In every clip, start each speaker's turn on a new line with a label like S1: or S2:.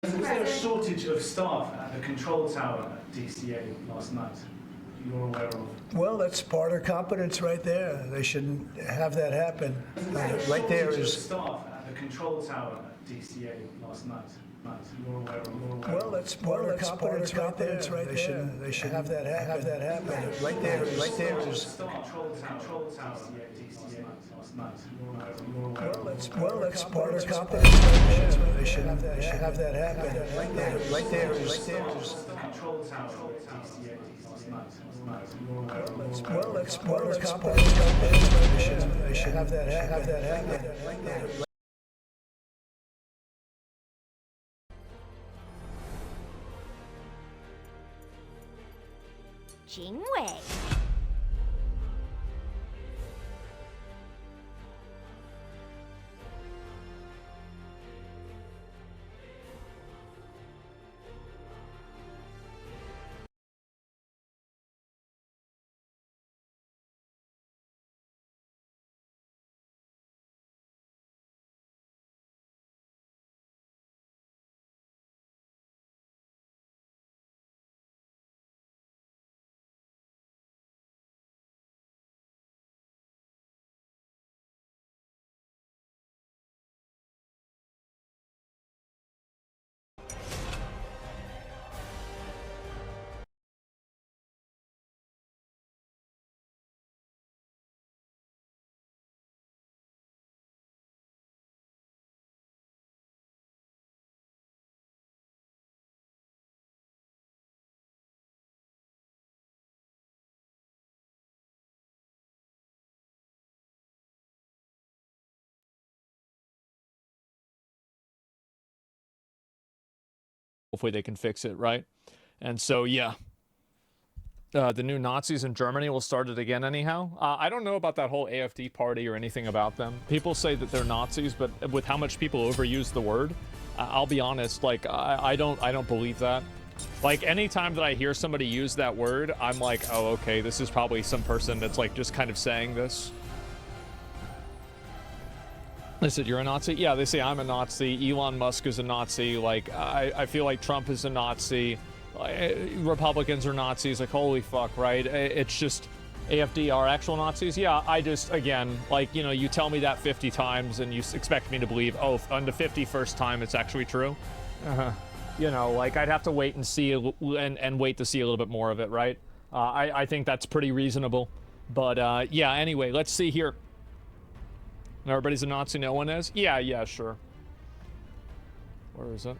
S1: Was there a shortage of staff at the control tower at DCA last night you're aware of?
S2: Well, that's part of competence right there. They shouldn't have that happen. Right there is
S1: staff at the control tower at DCA last night. You're aware of.
S2: Well, that's part of competence right there. They shouldn't have that happen. Right there is
S1: control tower at DCA last night.
S2: Well, that's part of competence right there. They shouldn't have that happen. Right there is
S1: control tower at DCA last night.
S2: Well, that's part of competence right there. They should have that happen. Right there.
S3: Jing.
S4: Hopefully they can fix it, right? And so, yeah. The new Nazis in Germany will start it again anyhow. I don't know about that whole AfD party or anything about them. People say that they're Nazis, but with how much people overuse the word, I'll be honest, like, I don't believe that. Like, anytime that I hear somebody use that word, I'm like, oh, okay, this is probably some person that's, like, just kind of saying this. They said, you're a Nazi? Yeah, they say I'm a Nazi. Elon Musk is a Nazi. Like, I feel like Trump is a Nazi. Republicans are Nazis. Like, holy fuck, right? It's just, AfD are actual Nazis? Yeah, I just, again, like, you know, you tell me that 50 times and you expect me to believe, oh, on the 51st time it's actually true. You know, like, I'd have to wait and see, and wait to see a little bit more of it, right? I think that's pretty reasonable. But, yeah, anyway, let's see here. Everybody's a Nazi, no one is? Yeah, sure. Where is it?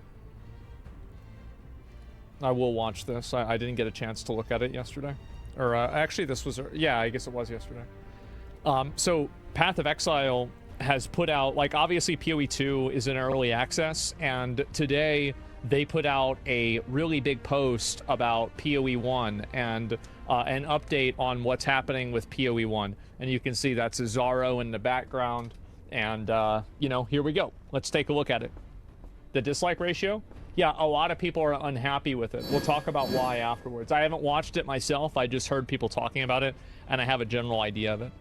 S4: I will watch this. I didn't get a chance to look at it yesterday. Or, actually, this was... Yeah, I guess it was yesterday. So, Path of Exile has put out... Like, obviously, PoE 2 is in early access, and today they put out a really big post about PoE 1 and an update on what's happening with PoE 1. And you can see that's Cesaro in the background. And, you know, here we go. Let's take a look at it. The dislike ratio? Yeah, a lot of people are unhappy with it. We'll talk about why afterwards. I haven't watched it myself. I just heard people talking about it, and I have a general idea of it.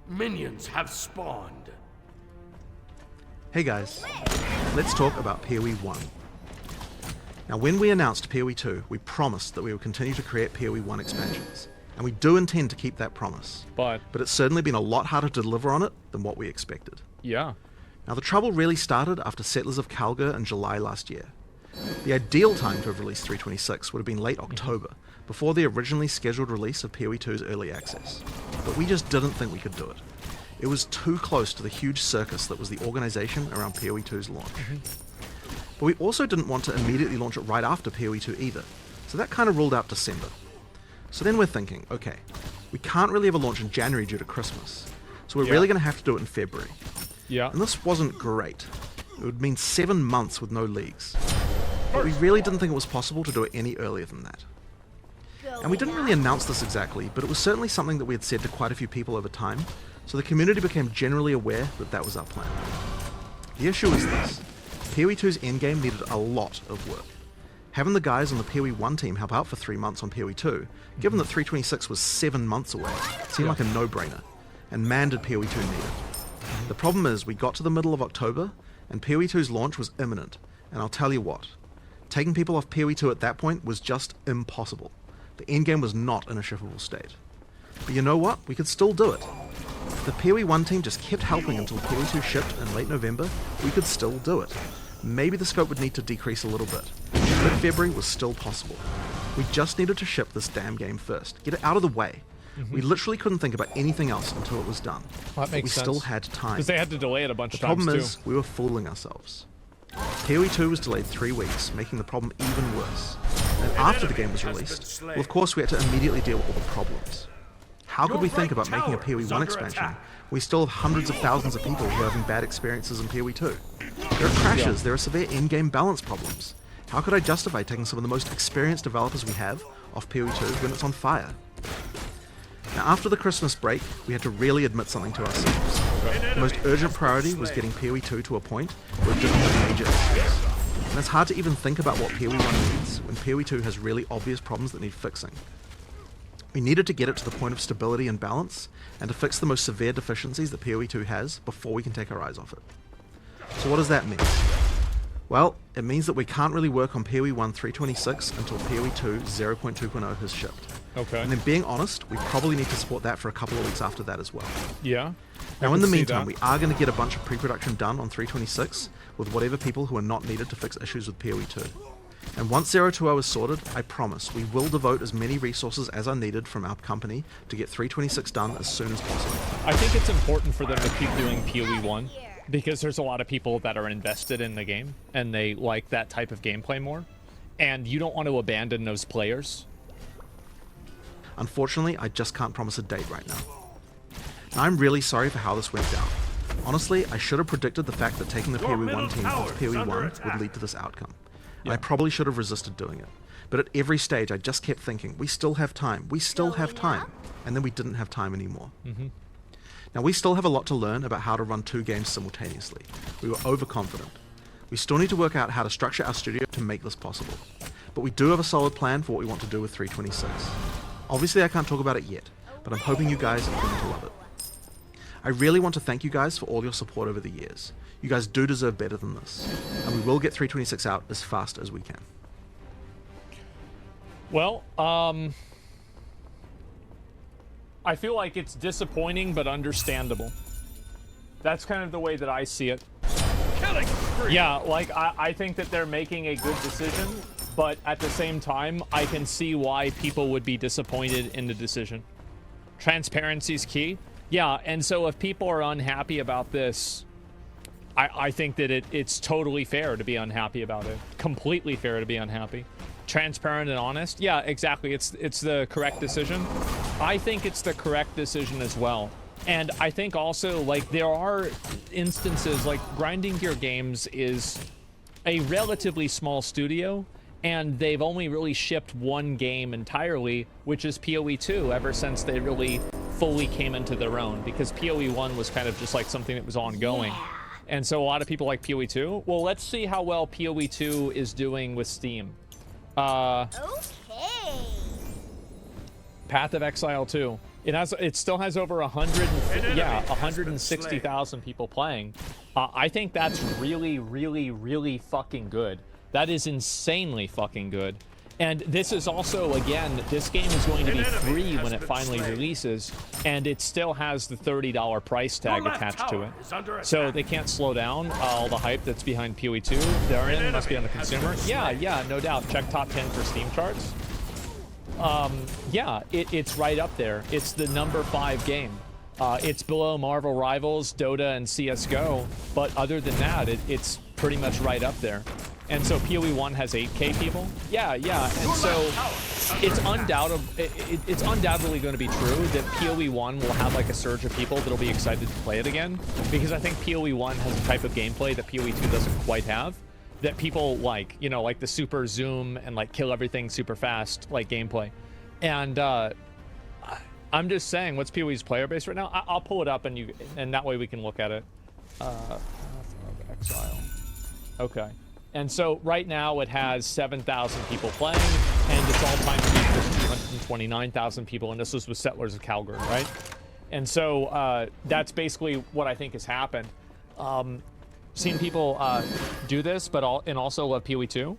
S5: Minions have spawned.
S6: Hey guys, let's talk about PoE 1. Now, when we announced PoE 2, we promised that we would continue to create PoE 1 expansions. And we do intend to keep that promise. But it's certainly been a lot harder to deliver on it than what we expected.
S4: Yeah.
S6: Now, the trouble really started after Settlers of Calgar in July last year. The ideal time to have released 326 would have been late October, before the originally scheduled release of PoE 2's early access. But we just didn't think we could do it. It was too close to the huge circus that was the organization around PoE 2's launch. But we also didn't want to immediately launch it right after PoE 2 either, so that kind of ruled out December. So then we're thinking, okay, we can't really have a launch in January due to Christmas, so we're really going to have to do it in February.
S4: Yeah.
S6: And this wasn't great. It would mean 7 months with no leagues. But we really didn't think it was possible to do it any earlier than that. And we didn't really announce this exactly, but it was certainly something that we had said to quite a few people over time, so the community became generally aware that that was our plan. The issue is this. PoE 2's endgame needed a lot of work. Having the guys on the PoE 1 team help out for 3 months on PoE 2, given that 326 was 7 months away, seemed like a no-brainer, and man did PoE 2 need it. The problem is, we got to the middle of October, and PoE 2's launch was imminent, And I'll tell you what, taking people off PoE 2 at that point was just impossible. The endgame was not in a shippable state. But you know what? We could still do it. If the PoE 1 team just kept helping until PoE 2 shipped in late November, we could still do it. Maybe the scope would need to decrease a little bit. Mid-February was still possible. We just needed to ship this damn game first. Get it out of the way. We literally couldn't think about anything else until it was done.
S4: Well, that makes sense.
S6: We still had time.
S4: Because they had to delay it a bunch
S6: The
S4: of times,
S6: problem
S4: too.
S6: is, we were fooling ourselves. PoE 2 was delayed 3 weeks, making the problem even worse. And after the game was released, well, of course we had to immediately deal with all the problems. How could we think about making a PoE 1 expansion? We still have hundreds of thousands of people who are having bad experiences in PoE 2. There are crashes, there are severe in-game balance problems. How could I justify taking some of the most experienced developers we have off PoE 2 when it's on fire? Now, after the Christmas break, we had to really admit something to ourselves. The most urgent priority was getting PoE 2 to a point where it didn't have major issues. And it's hard to even think about what PoE 1 needs when PoE 2 has really obvious problems that need fixing. We needed to get it to the point of stability and balance, and to fix the most severe deficiencies that PoE 2 has before we can take our eyes off it. So what does that mean? Well, it means that we can't really work on PoE 1 3.26 until PoE 2 0.2.0 has shipped.
S4: Okay.
S6: And then being honest, we probably need to support that for a couple of weeks after that as well.
S4: Yeah.
S6: Now in the meantime, we are going to get a bunch of pre-production done on 3.26 with whatever people who are not needed to fix issues with PoE 2. And once 0.2.0 is sorted, I promise we will devote as many resources as are needed from our company to get 3.26 done as soon as possible.
S4: I think it's important for them to keep doing PoE 1 because there's a lot of people that are invested in the game and they like that type of gameplay more. And you don't want to abandon those players.
S6: Unfortunately, I just can't promise a date right now. Now, I'm really sorry for how this went down. Honestly, I should have predicted the fact that taking the PoE 1 team off PoE 1 would lead to this outcome. And I probably should have resisted doing it. But at every stage, I just kept thinking, we still have time, we still have time. And then we didn't have time anymore. Now, we still have a lot to learn about how to run 2 games simultaneously. We were overconfident. We still need to work out how to structure our studio to make this possible. But we do have a solid plan for what we want to do with 3.26. Obviously, I can't talk about it yet, but I'm hoping you guys are going to love it. I really want to thank you guys for all your support over the years. You guys do deserve better than this, and we will get 3.26 out as fast as we can.
S4: Well, I feel like it's disappointing but understandable. That's kind of the way that I see it. Yeah, like, I think that they're making a good decision, but at the same time, I can see why people would be disappointed in the decision. Transparency is key. Yeah, and so if people are unhappy about this, I think that it's totally fair to be unhappy about it. Completely fair to be unhappy. Transparent and honest. Yeah, exactly. It's the correct decision. I think it's the correct decision as well. And I think also, like, there are instances, like, Grinding Gear Games is a relatively small studio, and they've only really shipped 1 game entirely, which is PoE 2, ever since they really fully came into their own, because PoE 1 was kind of just like something that was ongoing. And so a lot of people like PoE 2. Well, let's see how well PoE 2 is doing with Steam.
S3: Okay.
S4: Path of Exile 2. It still has over 160,000 people playing. I think that's really, really, really fucking good. That is insanely fucking good. And this is also, again, this game is going to be free when it finally releases, and it still has the $30 price tag attached to it. So they can't slow down all the hype that's behind PoE 2. They're in, must be on the consumer. Yeah, no doubt. Check top 10 for Steam charts. Yeah, it's right up there. It's the number 5 game. It's below Marvel Rivals, Dota, and CSGO, but other than that, it's pretty much right up there. And so PoE 1 has 8K people. Yeah, and so it's undoubtedly going to be true that PoE 1 will have like a surge of people that'll be excited to play it again, because I think PoE 1 has a type of gameplay that PoE 2 doesn't quite have, that people like, you know, like the super zoom and like kill everything super fast like gameplay. And I'm just saying, what's PoE's player base right now? I'll pull it up and that way we can look at it. Path of Exile. Okay. And so right now it has 7,000 people playing, and its all-time peak was 229,000 people, and this was with Settlers of Calgary, right? And so that's basically what I think has happened. seen people do this, but also love PoE 2.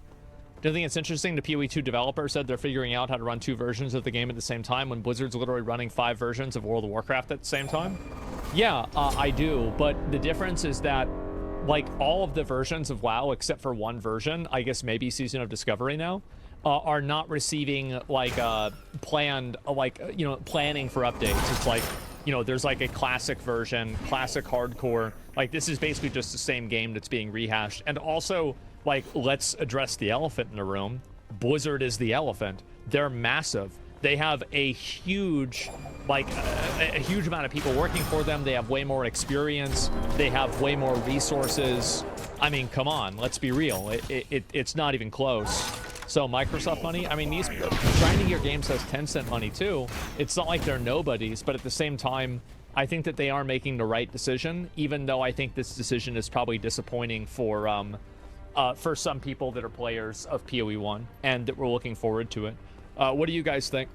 S4: Do you think it's interesting the PoE 2 developer said they're figuring out how to run 2 versions of the game at the same time when Blizzard's literally running 5 versions of World of Warcraft at the same time? Yeah, I do, but the difference is that, like, all of the versions of WoW, except for one version, I guess maybe Season of Discovery now, are not receiving, like, planned, planning for updates. It's like, you know, there's like a classic version, classic hardcore. Like, this is basically just the same game that's being rehashed. And also, like, let's address the elephant in the room. Blizzard is the elephant. They're massive. They have a huge, like, a huge amount of people working for them. They have way more experience. They have way more resources. I mean, come on, let's be real. It's not even close. So Microsoft money, I mean, these grinding your games has Tencent money too. It's not like they're nobodies, but at the same time, I think that they are making the right decision, even though I think this decision is probably disappointing for some people that are players of PoE 1 and that we're looking forward to it. What do you guys think?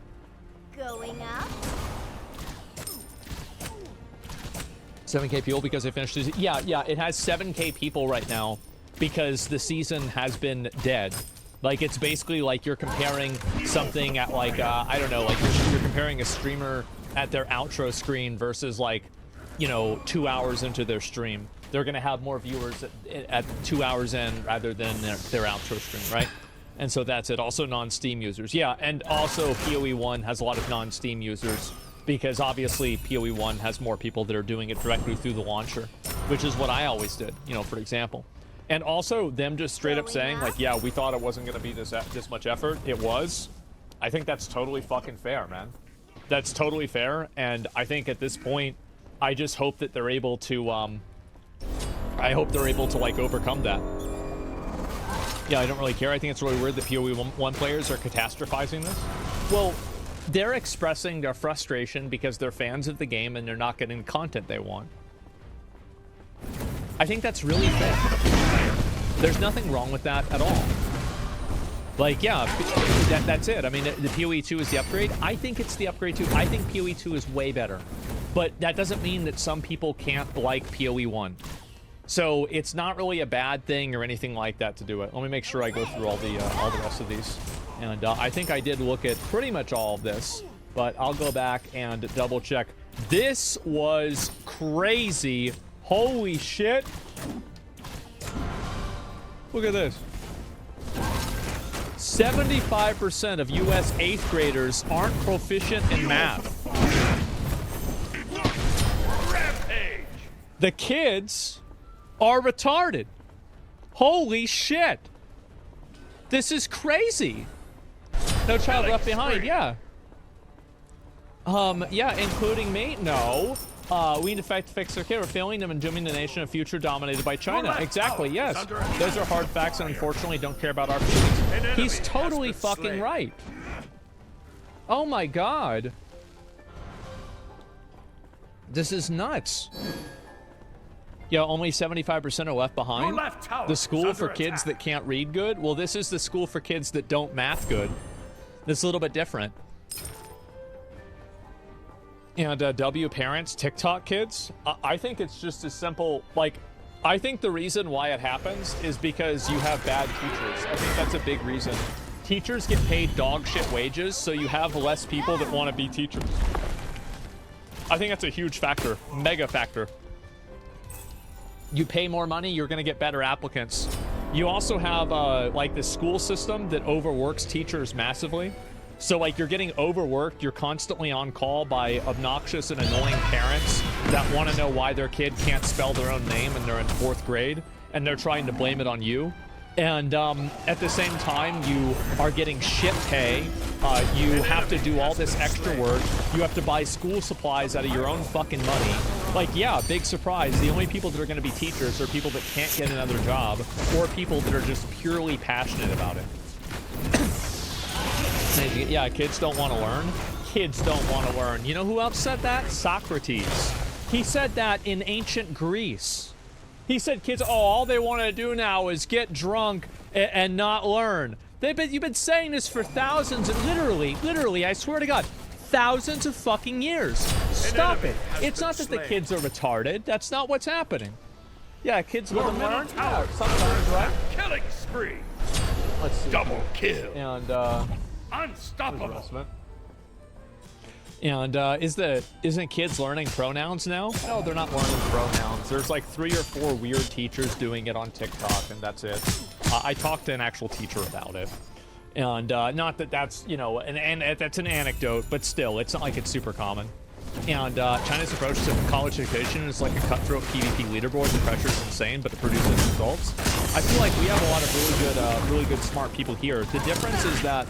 S3: Going up?
S4: 7K people because they finished the season? Yeah, it has 7K people right now because the season has been dead. Like, it's basically like you're comparing something at, like, I don't know, like you're comparing a streamer at their outro screen versus, like, you know, 2 hours into their stream. They're going to have more viewers at 2 hours in rather than their outro stream, right? And so that's it. Also non-Steam users. Yeah, and also PoE 1 has a lot of non-Steam users because obviously PoE 1 has more people that are doing it directly through the launcher, which is what I always did, you know, for example. And also them just straight up saying, like, yeah, we thought it wasn't going to be this much effort. It was. I think that's totally fucking fair, man. That's totally fair. And I think at this point, I just hope that they're able to, like, overcome that. Yeah, I don't really care. I think it's really weird that PoE 1 players are catastrophizing this. Well, they're expressing their frustration because they're fans of the game and they're not getting the content they want. I think that's really fair. There's nothing wrong with that at all. Like, yeah, that's it. I mean, the PoE 2 is the upgrade. I think it's the upgrade too. I think PoE 2 is way better. But that doesn't mean that some people can't like PoE 1. So it's not really a bad thing or anything like that to do it. Let me make sure I go through all the rest of these. And I think I did look at pretty much all of this, but I'll go back and double check. This was crazy. Holy shit. Look at this. 75% of US 8th graders aren't proficient in math. Rampage. The kids are retarded. Holy shit. This is crazy. No child left behind, yeah. Yeah, including me? No. We need to fix their kid. We're failing them and dooming the nation a future dominated by China. Exactly, yes. Those are hard facts and unfortunately don't care about our feelings. He's totally fucking right. Oh my god. This is nuts. Yeah, only 75% are left behind. The school for kids that can't read good? Well, this is the school for kids that don't math good. It's a little bit different. And W parents, TikTok kids, I think it's just as simple. Like, I think the reason why it happens is because you have bad teachers. I think that's a big reason. Teachers get paid dog shit wages, so you have less people that want to be teachers. I think that's a huge factor, mega factor. You pay more money, you're going to get better applicants. You also have like the school system that overworks teachers massively. So, like, you're getting overworked, you're constantly on call by obnoxious and annoying parents that want to know why their kid can't spell their own name and they're in 4th grade, and they're trying to blame it on you. And at the same time, you are getting shit pay. You have to do all this extra work. You have to buy school supplies out of your own fucking money. Like, yeah, big surprise. The only people that are going to be teachers are people that can't get another job or people that are just purely passionate about it. Yeah, kids don't want to learn. Kids don't want to learn. You know who else said that? Socrates. He said that in ancient Greece. He said kids, oh, all they want to do now is get drunk and not learn. You've been saying this for thousands, literally, I swear to God, thousands of fucking years. Stop it. It's not that the kids are retarded. That's not what's happening. Yeah, kids live
S5: Your
S4: and
S5: middle
S4: learn.
S5: tower
S4: Yeah, sometimes, right?
S5: killing spree.
S4: Let's see.
S5: Double kill.
S4: And
S5: Unstoppable.
S4: And isn't kids learning pronouns now? No, they're not learning pronouns. There's like 3 or 4 weird teachers doing it on TikTok, and that's it. I talked to an actual teacher about it, and not that that's and that's an anecdote, but still, it's not like it's super common. And China's approach to college education is like a cutthroat PvP leaderboard. The pressure is insane, but it produces results. I feel like we have a lot of really good, smart people here. The difference is that,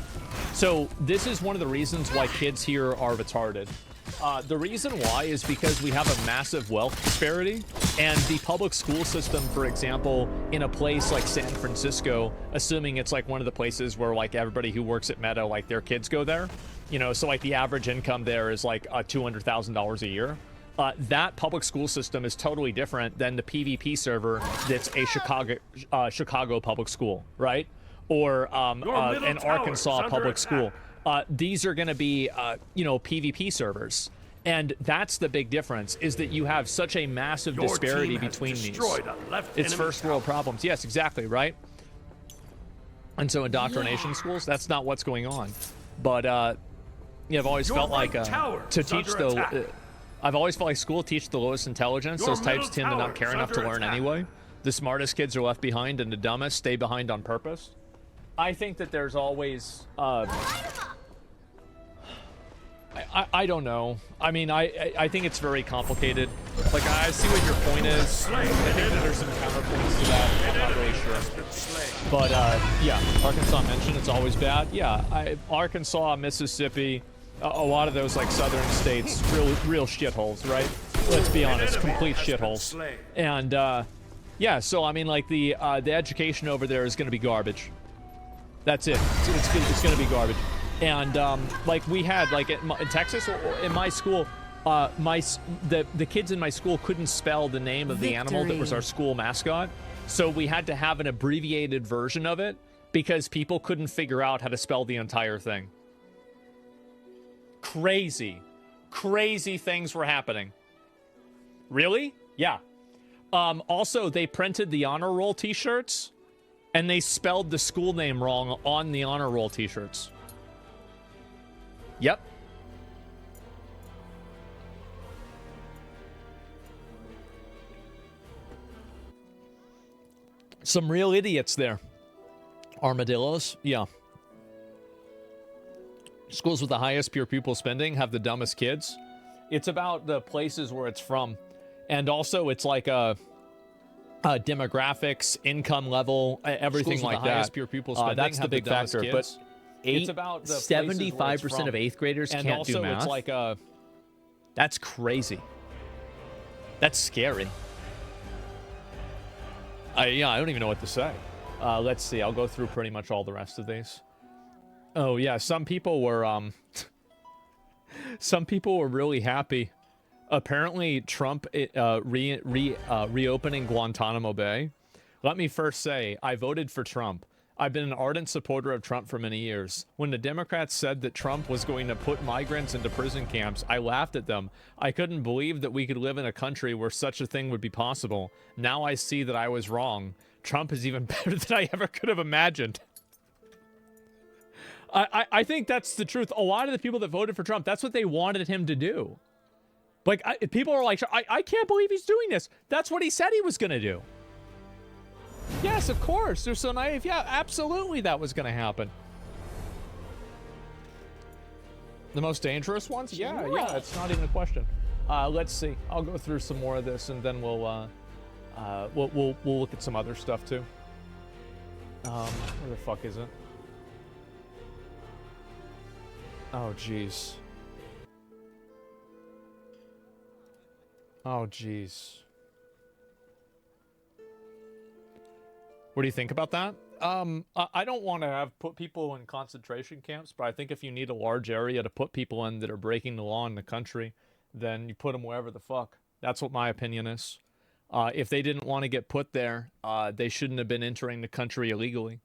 S4: so this is one of the reasons why kids here are retarded. The reason why is because we have a massive wealth disparity, and the public school system, for example, in a place like San Francisco, assuming it's like one of the places where like everybody who works at Meta, like their kids go there, so like the average income there is like $200,000 a year. That public school system is totally different than the PvP server that's a Chicago public school, right? Or an Arkansas public school. These are going to be, PvP servers. And that's the big difference, is that you have such a massive disparity between these. It's first world problems. Yes, exactly, right? And so indoctrination schools, that's not what's going on. But I've always felt like to teach the... I've always felt like school teach the lowest intelligence. Those types tend to not care enough to learn anyway. The smartest kids are left behind, and the dumbest stay behind on purpose. I think that there's always... I don't know. I mean, I think it's very complicated. Like, I see what your point is. I think that there's some counterpoints to that. I'm not really sure. But, yeah, Arkansas mentioned it's always bad. Yeah, Arkansas, Mississippi, a lot of those, like, southern states, real shitholes, right? Let's be honest, complete shitholes. And, yeah, so, I mean, like, the education over there is going to be garbage. That's it. It's going to be garbage. And like we had, like in Texas, in my school, the kids in my school couldn't spell the name of the animal that was our school mascot, so we had to have an abbreviated version of it because people couldn't figure out how to spell the entire thing. Crazy things were happening. Really? Yeah. Also, they printed the honor roll T-shirts, and they spelled the school name wrong on the honor roll T-shirts. Yep. Some real idiots there. Armadillos? Yeah. Schools with the highest pure pupil spending have the dumbest kids. It's about the places where it's from. And also, it's like demographics, income level, everything like that. Highest pure pupil spending that's the big factor. Kids. But it's about 75% of 8th graders can't do math. And also, it's like that's crazy. That's scary. I don't even know what to say. Let's see. I'll go through pretty much all the rest of these. Oh yeah, some people were really happy. Apparently, Trump reopening Guantanamo Bay. Let me first say, I voted for Trump. I've been an ardent supporter of Trump for many years. When the Democrats said that Trump was going to put migrants into prison camps, I laughed at them. I couldn't believe that we could live in a country where such a thing would be possible. Now I see that I was wrong. Trump is even better than I ever could have imagined. I think that's the truth. A lot of the people that voted for Trump, that's what they wanted him to do. Like, people are like, I can't believe he's doing this. That's what he said he was going to do. Yes, of course. They're so naive. Yeah, absolutely that was going to happen. The most dangerous ones? Yeah, it's not even a question. Let's see. I'll go through some more of this, and then we'll look at some other stuff too. Where the fuck is it? Oh, jeez. Oh, jeez. What do you think about that? I don't want to put people in concentration camps, but I think if you need a large area to put people in that are breaking the law in the country, then you put them wherever the fuck. That's what my opinion is. If they didn't want to get put there, they shouldn't have been entering the country illegally.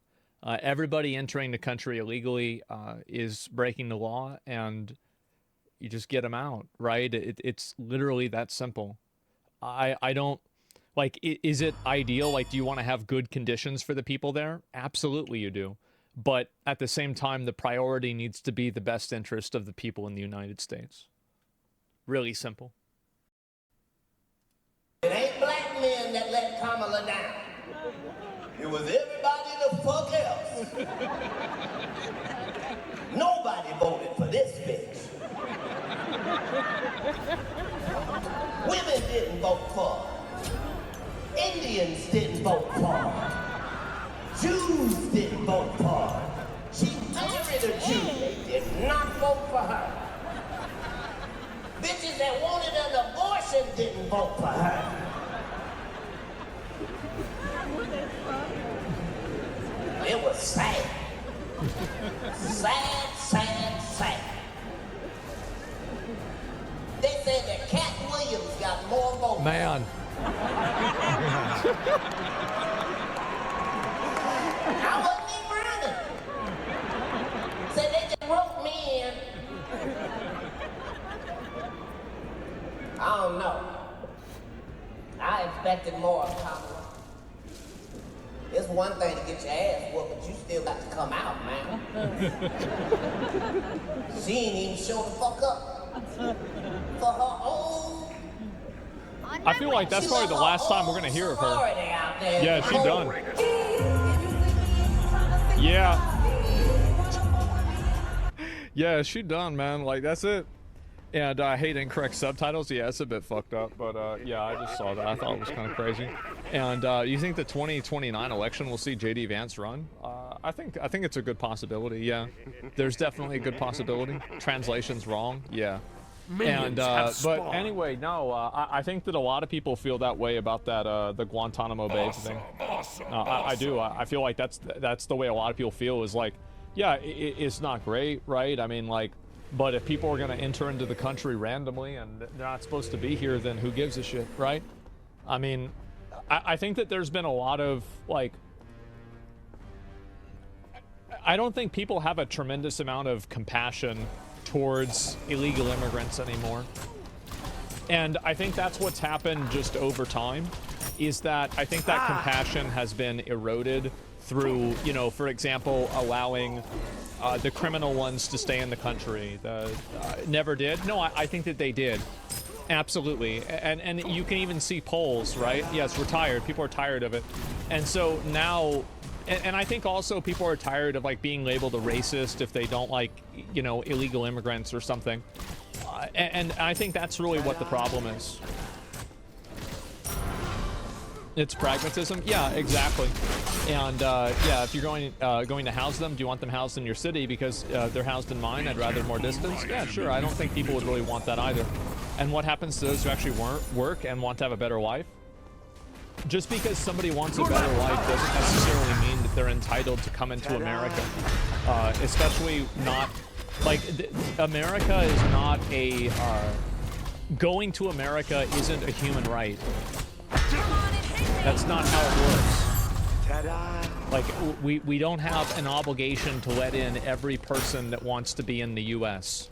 S4: Everybody entering the country illegally is breaking the law, and you just get them out, right? It's literally that simple. I don't... Like, is it ideal? Like, do you want to have good conditions for the people there? Absolutely you do. But at the same time, the priority needs to be the best interest of the people in the United States. Really simple.
S7: It ain't black men that let Kamala down. It was everybody the fuck else. Nobody voted for this bitch. Women didn't vote for her. Indians didn't vote for her. Jews didn't vote for her. She married a Jew. They did not vote for her. Bitches that wanted an abortion didn't vote for her. It was sad. Sad, sad, sad. They said that Cat Williams got more votes.
S4: Man.
S7: I wasn't even running. Said they just wrote me in. I don't know. I expected more of Kamala. It's one thing to get your ass whooped, but you still got to come out, man. She ain't even show the fuck up for her own.
S4: I feel like that's probably the last time we're going to hear of her. Yeah, she done. Yeah. Yeah, she done, man. Like, that's it. And I hate incorrect subtitles. Yeah, it's a bit fucked up. But, yeah, I just saw that. I thought it was kind of crazy. And you think the 2029 election will see J.D. Vance run? I think it's a good possibility, yeah. There's definitely a good possibility. Translation's wrong, yeah. And, but anyway, no, I think that a lot of people feel that way about that, the Guantanamo Bay thing. I do. I feel like that's the way a lot of people feel, is like, yeah, it's not great, right? I mean, like, but if people are going to enter into the country randomly and they're not supposed to be here, then who gives a shit, right? I mean, I think that there's been a lot of, like, I don't think people have a tremendous amount of compassion towards illegal immigrants anymore. And I think that's what's happened just over time, is that I think that compassion has been eroded through, you know, for example, allowing the criminal ones to stay in the country. Never did? No, I think that they did. Absolutely. And you can even see polls, right? Yes, we're tired. People are tired of it. And so now, and I think also people are tired of, like, being labeled a racist if they don't like, you know, illegal immigrants or something. And I think that's really what the problem is. It's pragmatism. Yeah, exactly. And yeah, if you're going to house them, do you want them housed in your city because they're housed in mine? I'd rather more distance. Yeah, sure. I don't think people would really want that either. And what happens to those who actually work and want to have a better life? Just because somebody wants a better life doesn't necessarily mean that they're entitled to come into America. Especially not, like, America is not a, going to America isn't a human right. That's not how it works. Like, we don't have an obligation to let in every person that wants to be in the U.S.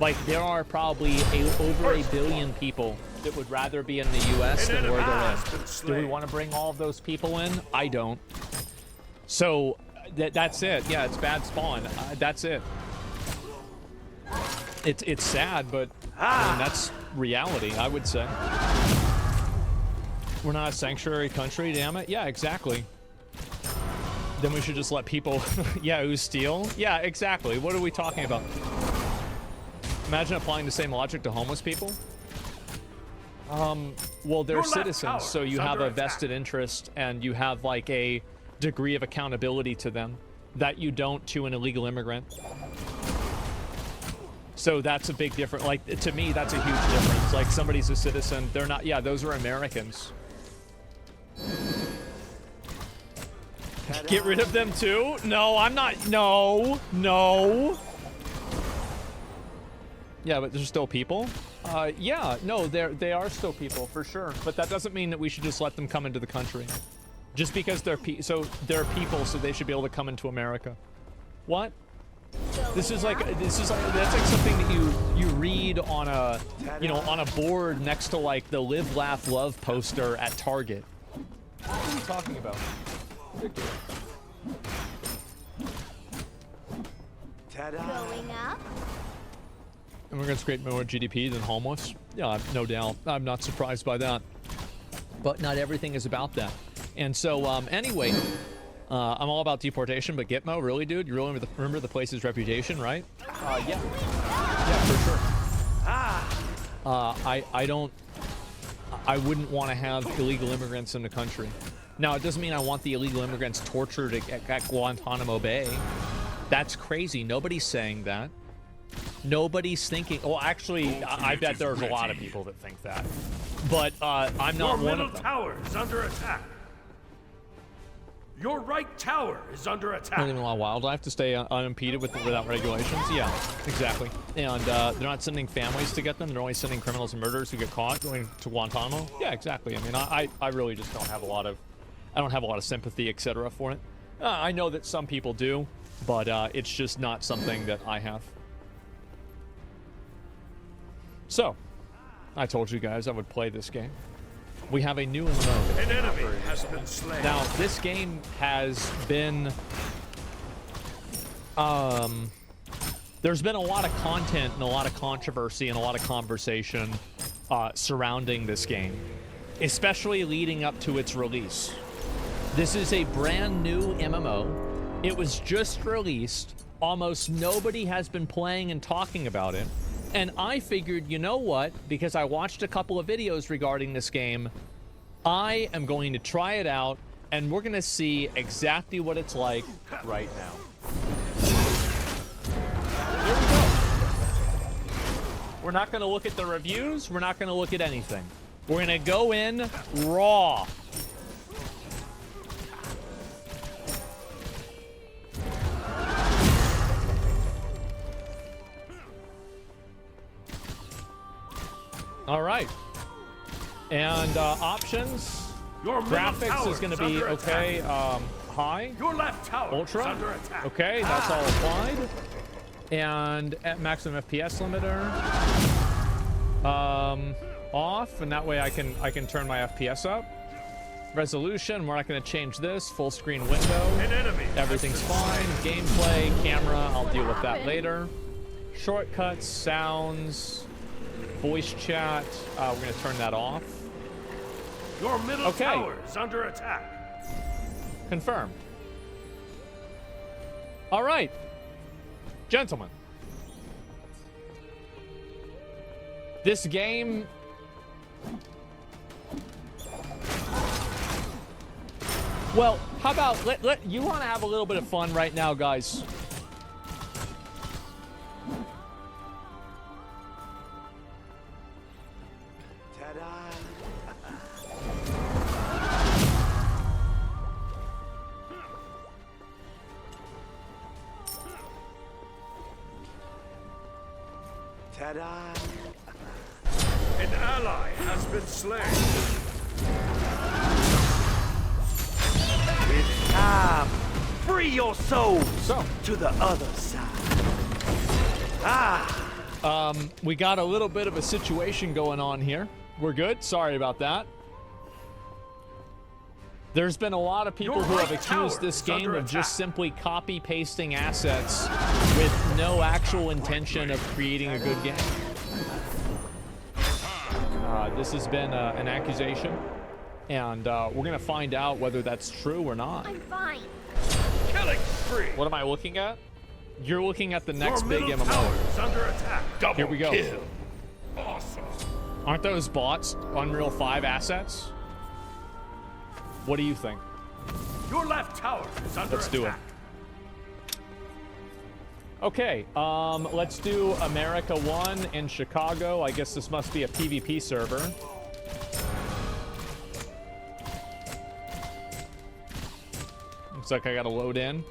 S4: Like, there are probably over 1 billion people that would rather be in the U.S. than where they're in. Do we want to bring all of those people in? I don't. So, that's it. Yeah, it's bad spawn. That's it. It's sad, but I mean, that's reality, I would say. We're not a sanctuary country, damn it. Yeah, exactly. Then we should just let people, yeah, who steal? Yeah, exactly. What are we talking about? Imagine applying the same logic to homeless people. Well, they're citizens, so you have a vested interest and you have, like, a degree of accountability to them that you don't to an illegal immigrant. So that's a big difference. Like, to me, that's a huge difference. Like, somebody's a citizen, they're not, yeah, those are Americans. Get rid of them too? No, I'm not, no. Yeah, but there's still people? Yeah, no, they are still people, for sure. But that doesn't mean that we should just let them come into the country. Just because they're people, so they should be able to come into America. What? This is like that's like something that you read on a on a board next to like the Live Laugh Love poster at Target. What are you talking about? Ridiculous.
S3: Going up.
S4: Immigrants create more GDP than homeless. Yeah, no doubt. I'm not surprised by that. But not everything is about that. And so, anyway, I'm all about deportation, but Gitmo, really, dude? You really remember the place's reputation, right? Yeah. Yeah, for sure. I wouldn't want to have illegal immigrants in the country. Now, it doesn't mean I want the illegal immigrants tortured at Guantanamo Bay. That's crazy. Nobody's saying that. Nobody's thinking... Well, actually, I bet there's a lot of people that think that. But I'm not one of them.
S5: Your middle tower is under attack. Your right tower is under attack.
S4: Not even allow wildlife to stay unimpeded without regulations. Yeah, exactly. And they're not sending families to get them. They're only sending criminals and murderers who get caught going to Guantanamo. Yeah, exactly. I mean, I really just don't have a lot of... I don't have a lot of sympathy, etc. for it. I know that some people do, but it's just not something that I have. So, I told you guys I would play this game. We have a new MMO.
S5: An enemy has been slain.
S4: Now, this game has been... there's been a lot of content and a lot of controversy and a lot of conversation surrounding this game, especially leading up to its release. This is a brand new MMO. It was just released. Almost nobody has been playing and talking about it. And I figured, you know what? Because I watched a couple of videos regarding this game, I am going to try it out, and we're going to see exactly what it's like right now. Here we go. We're not going to look at the reviews. We're not going to look at anything. We're going to go in raw. All right. And options.
S5: Your middle
S4: Graphics
S5: tower
S4: is going to be okay. High.
S5: Your left tower
S4: Ultra.
S5: is under attack.
S4: Okay, that's all applied. And at maximum FPS limiter. Off, and that way I can turn my FPS up. Resolution, we're not going to change this. Full screen window.
S5: An enemy.
S4: Everything's fine. Gameplay, camera, I'll deal with that later. Shortcuts, sounds. Voice chat, we're going to turn that off.
S5: Your middle tower is under attack.
S4: Confirmed. All right. Gentlemen. This game... Well, how about... you want to have a little bit of fun right now, guys?
S5: Ta-da! An ally has been slain. It's time. Free your souls to the other side.
S4: We got a little bit of a situation going on here. We're good. Sorry about that. There's been a lot of people who have accused this game of just simply copy-pasting assets with no actual intention of creating a good game. This has been an accusation, and we're going to find out whether that's true or not.
S3: I'm fine.
S5: Killing spree.
S4: What am I looking at? You're looking at the next
S5: Your
S4: big
S5: middle
S4: MMO.
S5: tower is under attack. Double
S4: Here we go.
S5: Kill. Awesome.
S4: Aren't those bots Unreal 5 assets? What do you think?
S5: Your left tower is under
S4: Let's
S5: attack.
S4: do it. Okay, let's do America 1 in Chicago. I guess this must be a PvP server. Looks like I gotta load in.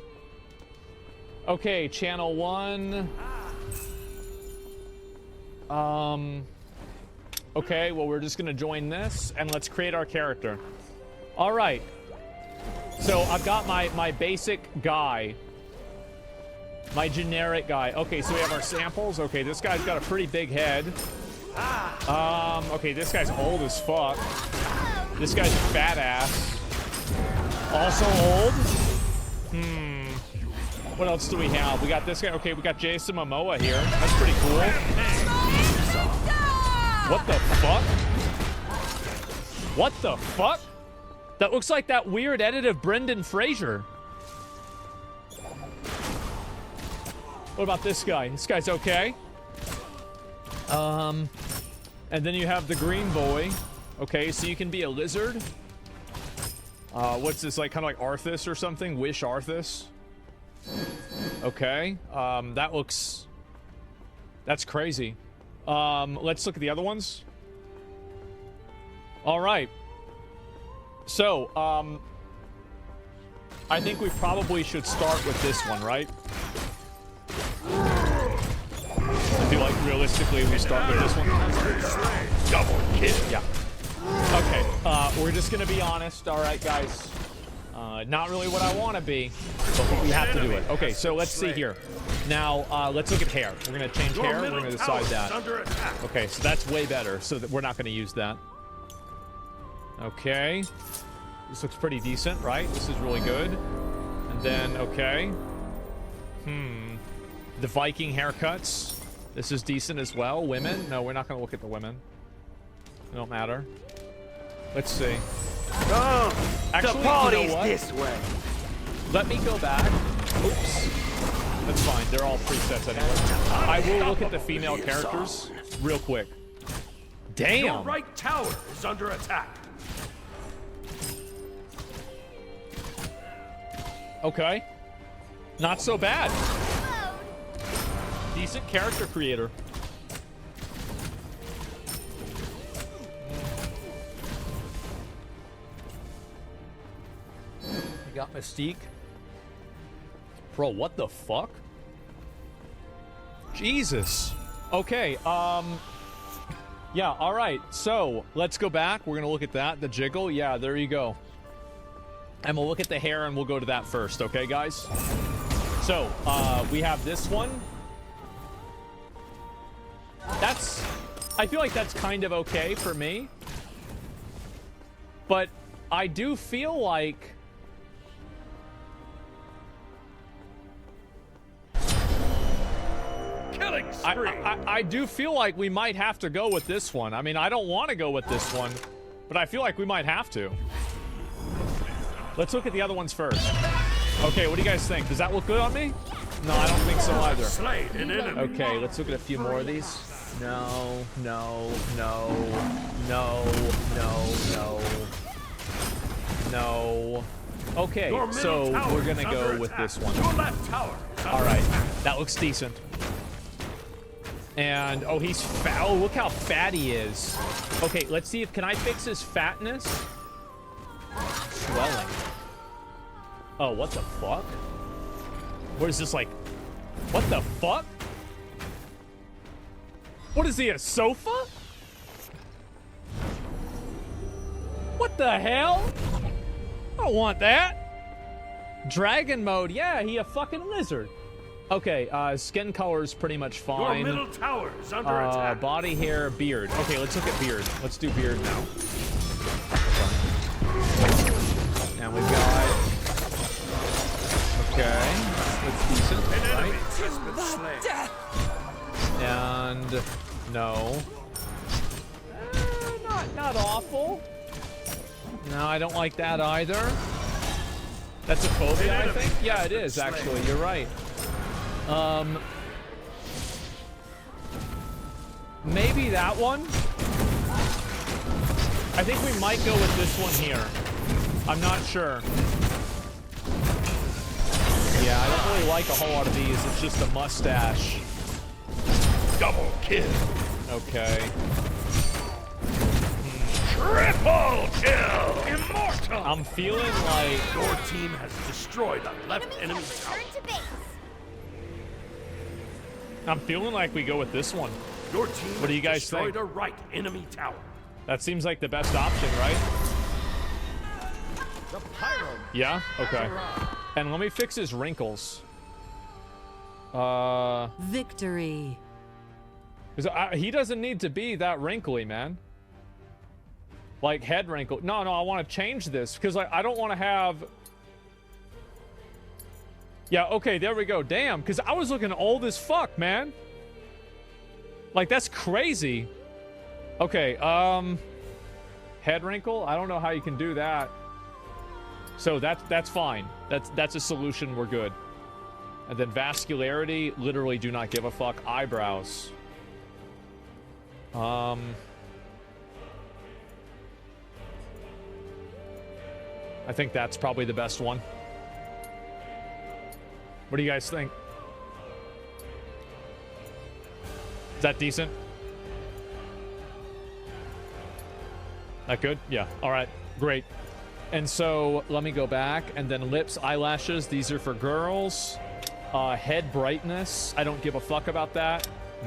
S4: Okay, channel 1. Okay, well, we're just gonna join this, and let's create our character. All right. So I've got my basic guy. My generic guy. Okay, so we have our samples. Okay, this guy's got a pretty big head. Okay, this guy's old as fuck. This guy's a fat ass. Also old. What else do we have? We got this guy. Okay, we got Jason Momoa here. That's pretty cool. What the fuck? What the fuck? That looks like that weird edit of Brendan Fraser. What about this guy? This guy's okay. And then you have the green boy. Okay, so you can be a lizard. What's this, like, kind of like Arthas or something? Wish Arthas. Okay. That looks... That's crazy. Let's look at the other ones. All right. So, I think we probably should start with this one, right? I feel like realistically we start with this one. Double kill. Yeah. Okay. We're just gonna be honest. All right, guys. Not really what I want to be, but we have to do it. Okay, so let's see here. Now, let's look at hair. We're gonna change hair. We're gonna decide that. Okay, so that's way better. So that we're not gonna use that. Okay. This looks pretty decent, right? This is really good. And then, okay. The Viking haircuts. This is decent as well. Women? No, we're not going to look at the women. They don't matter. Let's see. Actually,
S5: the party's
S4: you know what?
S5: This way.
S4: Let me go back. Oops. That's fine. They're all presets anyway. I will look at the female characters real quick. Damn.
S5: Your right tower is under attack.
S4: Okay. Not so bad. Decent character creator. You got Mystique. Bro, what the fuck? Jesus. Okay, yeah, all right. So, let's go back. We're gonna look at that. The jiggle. Yeah, there you go. And we'll look at the hair and we'll go to that first, okay, guys? So, we have this one. I feel like that's kind of okay for me. But I do feel like...
S5: Killing spree.
S4: I do feel like we might have to go with this one. I mean, I don't want to go with this one, but I feel like we might have to. Let's look at the other ones first. Okay, what do you guys think? Does that look good on me? No, I don't think so either. Okay, let's look at a few more of these. No, no, no, no, no, no, no. Okay, so we're gonna go with this one. All right, that looks decent. And, oh, he's fat. Oh, look how fat he is. Okay, let's see if, can I fix his fatness? Swelling. Oh, what the fuck? What is this, like, what the fuck? What is he, a sofa? What the hell? I don't want that. Dragon mode, yeah, he a fucking lizard. Okay, skin color is pretty much fine.
S5: Your middle tower is under attack.
S4: Body, hair, beard. Okay, let's look at beard. Let's do beard now. And we've got... Okay, that's decent, right? And... No. Not awful. No, I don't like that either. That's a phobia, I think? Yeah, it is, actually. You're right. Maybe that one? I think we might go with this one here. I'm not sure. Yeah, I don't really like a whole lot of these. It's just a mustache.
S5: Double kill.
S4: Okay.
S5: Triple kill. Immortal.
S4: I'm feeling like
S5: your team has destroyed a left enemy tower.
S4: I'm feeling like we go with this one.
S5: Your team
S4: what do you guys think?
S5: Destroyed a right enemy tower.
S4: That seems like the best option, right?
S5: The pyro.
S4: Yeah? Okay. And let me fix his wrinkles.
S8: Victory.
S4: He doesn't need to be that wrinkly, man. Like head wrinkle. No, I want to change this because I don't want to have. Yeah, okay, there we go. Damn, because I was looking old as fuck, man. Like, that's crazy. Okay, head wrinkle? I don't know how you can do that. So that's fine. That's a solution. We're good. And then vascularity, literally do not give a fuck. Eyebrows. I think that's probably the best one. What do you guys think? Is that decent? That good? Yeah. All right. Great. And so let me go back. And then lips, eyelashes. These are for girls. Head brightness. I don't give a fuck about that.